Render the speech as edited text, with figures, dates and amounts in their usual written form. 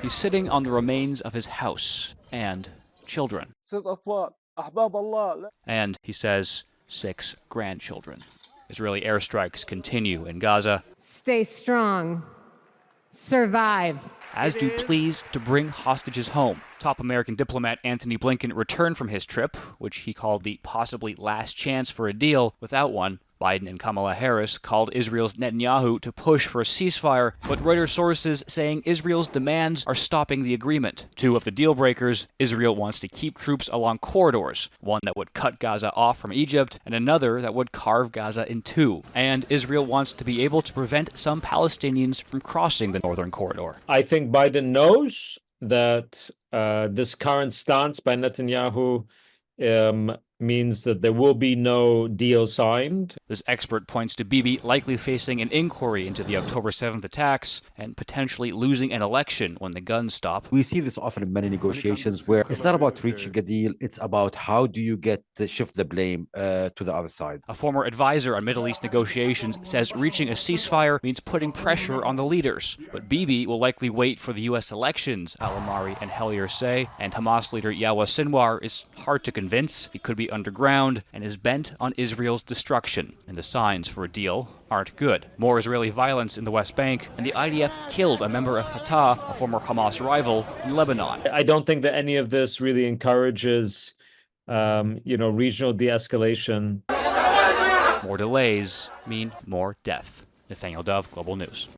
He's sitting on the remains of his house and children. And, he says, 6 grandchildren. Israeli airstrikes continue in Gaza. Stay strong. Survive. As do pleas to bring hostages home. Top American diplomat Antony Blinken returned from his trip, which he called the possibly last chance for a deal. Without one, Biden and Kamala Harris called Israel's Netanyahu to push for a ceasefire, but Reuters sources saying Israel's demands are stopping the agreement. 2 of the deal breakers: Israel wants to keep troops along corridors, one that would cut Gaza off from Egypt, and another that would carve Gaza in 2. And Israel wants to be able to prevent some Palestinians from crossing the northern corridor. I think Biden knows that this current stance by Netanyahu means that there will be no deal signed. This expert points to Bibi likely facing an inquiry into the October 7th attacks and potentially losing an election when the guns stop. We see this often in many negotiations where it's not about reaching a deal, it's about how do you shift the blame to the other side. A former advisor on Middle East negotiations says reaching a ceasefire means putting pressure on the leaders. But Bibi will likely wait for the U.S. elections, Al-Amari and Hellier say, and Hamas leader Yahya Sinwar is hard to convince. He could be underground and is bent on Israel's destruction, and the signs for a deal aren't good. More Israeli violence in the West Bank, and the IDF killed a member of Fatah, a former Hamas rival, in Lebanon. I don't think that any of this really encourages, regional de-escalation. More delays mean more death. Nathaniel Dove, Global News.